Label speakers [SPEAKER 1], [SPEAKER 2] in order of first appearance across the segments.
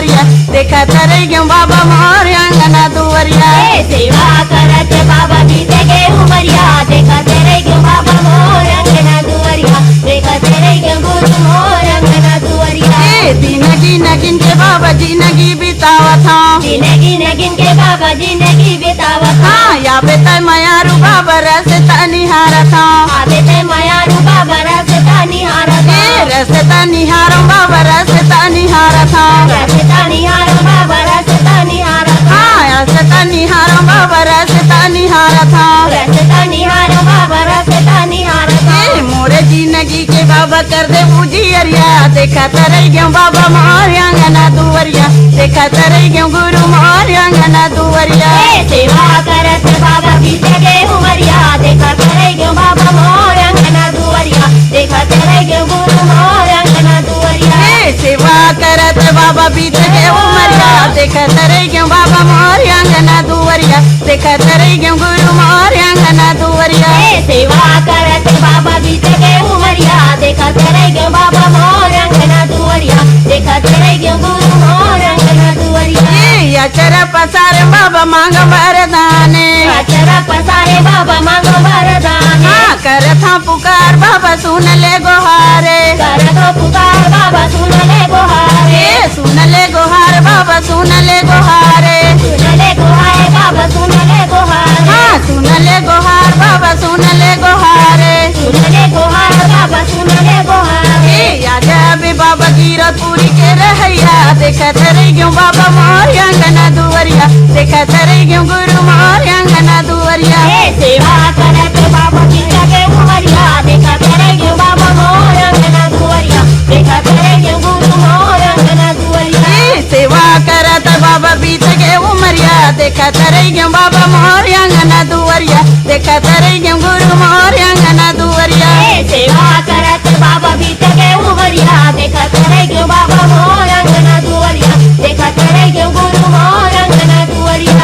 [SPEAKER 1] दुवरिया देखा तरई क्यों बाबा मोर अंगना दुवरिया
[SPEAKER 2] सेवा करत बाबा बीत के उमरिया देखा तेरे क्यों बाबा मोर अंगना दुवरिया देखा तेरे क्यों गुरु मोर अंगना दुवरिया
[SPEAKER 1] जिंदगी नगिन के बाबा जिंदगी बितावा था
[SPEAKER 2] जिंदगी नगिन के बाबा जिंदगी बितावा था
[SPEAKER 1] या बेटा मयारू बाबा रसता निहारा था
[SPEAKER 2] आबे मयारू बाबा रसता निहारा था
[SPEAKER 1] रसता निहारम बाबा रसता निहारा था
[SPEAKER 2] रसता निहारा बाबा रसता निहारा था
[SPEAKER 1] रसता निहारम बाबा रसता निहारा था
[SPEAKER 2] रसता निहारा बाबा रसता निहारा था
[SPEAKER 1] मोरे जिंदगी के बाबा कर दे उजियरिया देखा तरई क्यों बाबा मोर अंगना दुवरिया देखा तरई क्यों गुरु मोर अंगना दुवरिया
[SPEAKER 2] सेवा करत बाबा बीत के उमरिया देखा तेरे क्यों बाबा मोर अंगना दुवरिया देखा तेरे क्यों गुरु मोर अंगना दुवरिया
[SPEAKER 1] सेवा करत बाबा बीत के उमरिया देखा तरई क्यों बाबा मोर अंगना दुवरिया देखा तरई क्यों गुरु मोर अंगना दुवरिया
[SPEAKER 2] सेवा करत बाबा बीत के उमरिया देखा तेरे क्यों बाबा मोर अंगना दुवरिया देखा तेरे क्यों गुरु मोर अंगना दुवरिया
[SPEAKER 1] अचरा पसारे बाबा मांग वरदाने
[SPEAKER 2] अचरा पसारे बाबा मांगो वरदाने
[SPEAKER 1] करथा पुकार बाबा सुन ले गोहारे
[SPEAKER 2] करतो पुकार बाबा सुन ले गोहारे
[SPEAKER 1] सुन ले गोहार बाबा सुन ले गोहारे
[SPEAKER 2] सुन ले गोहारे बाबा सुन ले गोहारे
[SPEAKER 1] सुन ले गोहार बाबा सुन ले गोहारे
[SPEAKER 2] सुन ले गोहार बाबा सुन ले गोहारे
[SPEAKER 1] आजा बाबा कीरतपुरी के रहैया देखा तरई क्यों बाबा मोर अंगना दुवरिया देखा तरई क्यों गुरु मोर अंगना दुवरिया
[SPEAKER 2] सेवा करत बाबा बीत के उमरिया देखा तेरे क्यों बाबा मोर अंगना दुवरिया देखा तेरे क्यों गुरु मोर अंगना दुवरिया
[SPEAKER 1] सेवा करत बाबा बीत के उमरिया देखा तरई क्यों बाबा मोर अंगना दुवरिया देखा तरई क्यों गुरु मोर अंगना दुवरिया
[SPEAKER 2] सेवा करत बाबा बीत के उमरिया देखा तेरे क्यों बाबा मोर अंगना दुवरिया देखा तेरे क्यों गुरु मोर अंगना दुवरिया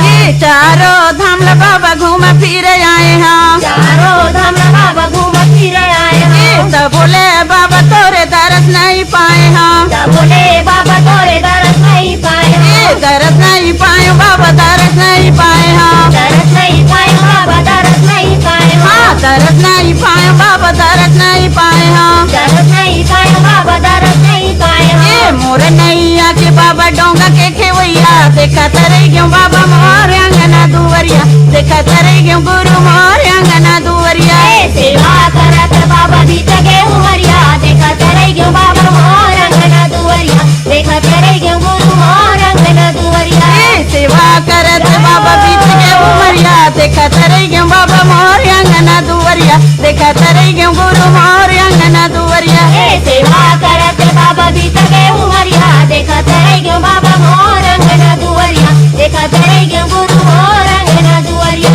[SPEAKER 1] चारों धाम ला बाबा घूम फिर आए हैं
[SPEAKER 2] चारों धाम बाबा घूम फिर आए हैं
[SPEAKER 1] तो बोले बाबा तोरे दरस नहीं पाए हैं
[SPEAKER 2] बोले बाबा तोरे दरस नहीं पाए हैं
[SPEAKER 1] दरस नहीं पाए बाबा दरस नहीं पाए हैं
[SPEAKER 2] दरस नहीं पाए बाबा दरस नहीं पाए हैं
[SPEAKER 1] दरस नहीं पाए बाबा दरस नहीं पाए हैं
[SPEAKER 2] दरस नहीं पाए बाबा दरस नहीं पाए हैं
[SPEAKER 1] मोरे नैया के बाबा डोंगा के खेवैया देखा तरई क्यों बाबा मोर अंगना दुवरिया देखा तरई क्यों गुरु मोर अंगना दुवरिया
[SPEAKER 2] सेवा करत बाबा बीत के उमरिया देखा तेरे क्यों बाबा मोर अंगना दुवरिया देखा तेरे क्यों गुरु मोर अंगना दुवरिया
[SPEAKER 1] सेवा करत बाबा बीत के उमरिया देखा तरई क्यों बाबा मोर अंगना दुवरिया देखा तरई क्यों गुरु मोर अंगना दुवरिया
[SPEAKER 2] सेवा करत बाबा बीत के उमरिया देखा तेरे क्यों बाबा मोर अंगना दुवरिया देखा तेरे क्यों गुरु मोर अंगना दुवरिया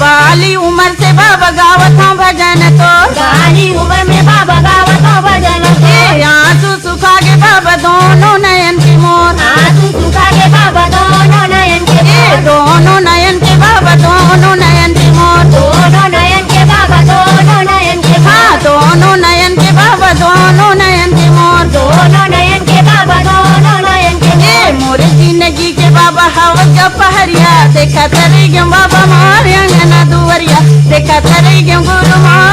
[SPEAKER 1] बाली उम्र से बाबा गावत हूँ भजन तो
[SPEAKER 2] गाली उम्र में बाबा गावत हो भजन
[SPEAKER 1] आंसू सुखा के बाबा दोनों नयन के मोर
[SPEAKER 2] आंसू सुखा के बाबा दोनों नयन के मोर
[SPEAKER 1] दोनों नयन के बाबा दोनों नयन के मोर
[SPEAKER 2] दोनों नयन के बाबा दोनों नयन के मोर
[SPEAKER 1] दोनों नयन के बाबा दोनों नयन के मोर
[SPEAKER 2] दोनों नयन के बाबा दोनों नयन के मोर
[SPEAKER 1] मोरे जिंदगी के बाबा हवा का पहरिया देखा तरई क्यों बाबा मोर अंगना दुवरिया देखा तरई क्यों गुरु मोर